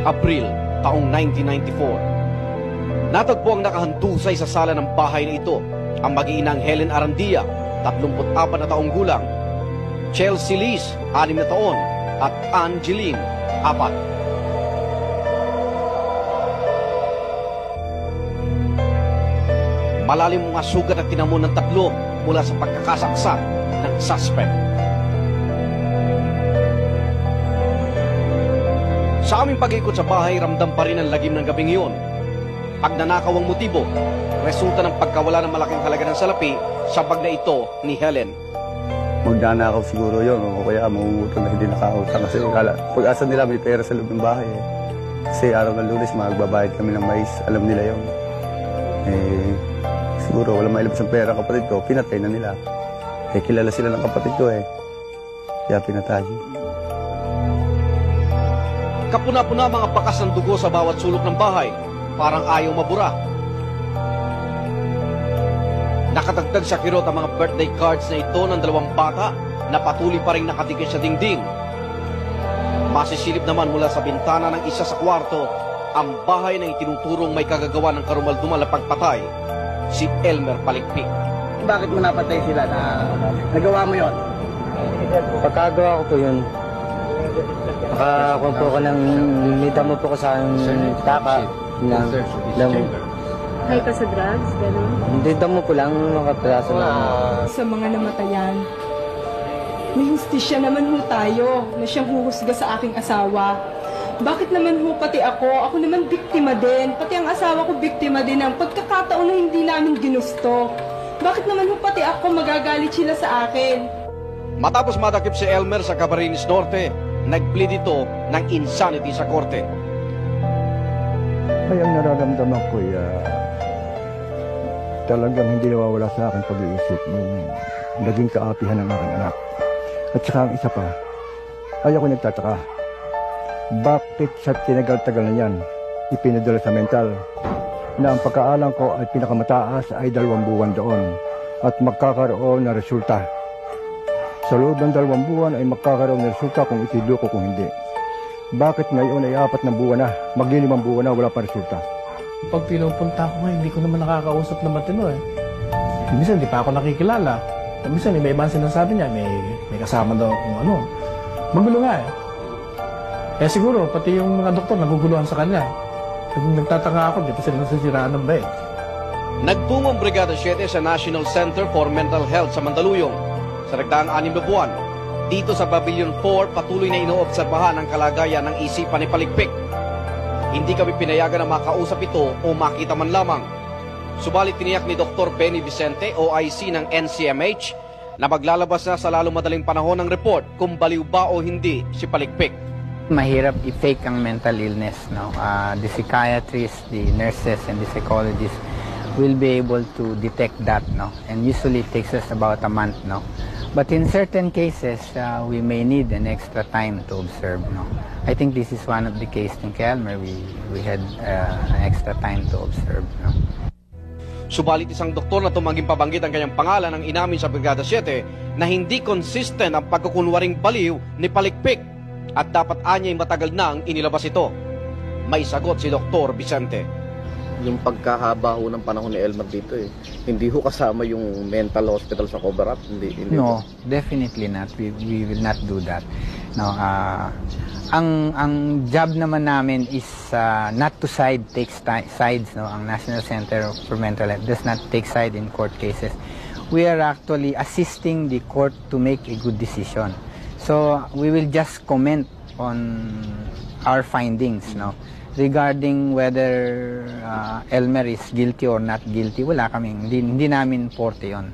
Abril, taong 1994. Natagpo ang nakahantusay sa sala ng bahay na ito ang mag-iinang Helen Arandia, 34 na taong gulang, Chelsea Liz, 6 na taon, at Angeline, 4. Malalim mga sugat at tinamo ng tatlo mula sa pagkakasaksak ng suspect. Sa aming pag-ikot sa bahay, ramdam pa rin ang lagim ng gabing iyon. Pagnanakaw ang motibo, resulta ng pagkawala ng malaking halaga ng salapi sa bag na ito ni Helen. Magnanakaw siguro yun, o kaya mangungutang na hindi nakautang. Kasi pag-asa nila may pera sa loob ng bahay. Kasi araw ng Lunes, magbabayad kami ng mais. Alam nila yun. Siguro wala mailabas ng pera kapatid ko, pinatay na nila. Kilala sila ng kapatid ko kaya pinatay. Kapuna-puna mga bakas ng dugo sa bawat sulok ng bahay, parang ayaw mabura. Nakatagtag sa kirot ang mga birthday cards na ito ng dalawang bata na patuloy pa rin nakatikis sa dingding. Masisilip naman mula sa bintana ng isa sa kwarto ang bahay na itinuturong may kagagawa ng karumal-dumal na pagpatay, si Elmer Palikpik. Bakit mo napatay sila na nagawa mo yon? Pagkagawa ko po yun, nakakuha po ko ng nitamo po ko sa taka ng Hay ka sa drugs, gano'n? hindi damo po lang makapiraso na. Sa mga namatayan, may hustisya naman ho tayo na siyang huhusga sa aking asawa. Bakit naman ho pati ako? Ako naman biktima din. Pati ang asawa ko biktima din ng pagkakataon na hindi namin ginusto. Bakit naman ho pati ako magagalit sila sa akin? Matapos madakip si Elmer sa Camarines Norte, nag-plead ito ng insanity sa korte. Ay, ang nararamdaman ko talagang hindi nawawala sa akin pag-iisip yung naging kaapihan ng aking anak. At saka ang isa pa, ay ako nagtataka. Bakit sa tinagal-tagal na yan, ipinadala sa mental na ang pagkaalam ko ay pinakamataas ay 2 buwan doon at magkakaroon na resulta. Sa loob ng 2 buwan ay magkakaroon na resulta kung itilo ko kung hindi. Bakit ngayon ay 4 na buwan na, mag-5 buwan na, wala pa resulta? Pag pinupunta ko ngayon, hindi ko naman nakakausap na matino Minsan, hindi pa ako nakikilala. Minsan, may ibang sinasabi niya, may kasama daw kung ano. Magulo nga Kaya siguro, pati yung mga doktor naguguluhan sa kanya. Nagtataka ako, di pa sila nasisiraan ng bed. Nagtungo ang Brigada 7 sa National Center for Mental Health sa Mandaluyong sa nagdaang 6 na buwan. Dito sa Pavilion 4, patuloy na inoobserbahan ang kalagayan ng isipan ni Palikpik. Hindi kami pinayagan na makausap ito o makita man lamang. Subalit tiniyak ni Dr. Benny Vicente, OIC ng NCMH, na maglalabas na sa lalong madaling panahon ng report kung baliw ba o hindi si Palikpik. Mahirap i-fake ang mental illness. The psychiatrists, the nurses, and the psychologists will be able to detect that. And usually it takes us about a month. But in certain cases, we may need an extra time to observe. I think this is one of the cases in Elmer. We had an extra time to observe. Subalit isang doktor na tumangging pabanggit ang kanyang pangalan ang inamin sa Brigada 7 na hindi consistent ang pagkukunwaring baliw ni Palikpik at dapat anya'y matagal na ang inilabas ito. May sagot si Dr. Vicente. Yung pagkahaba ho ng panahon ni Elmer dito hindi ho kasama yung mental hospital sa cover-up. Hindi No, definitely not. We will not do that. Ang job naman namin is not to take sides. Ang National Center for Mental Health does not take side in court cases. We are actually assisting the court to make a good decision. So we will just comment on our findings. Regarding whether Elmer is guilty or not guilty, wala kaming, hindi namin forte yun.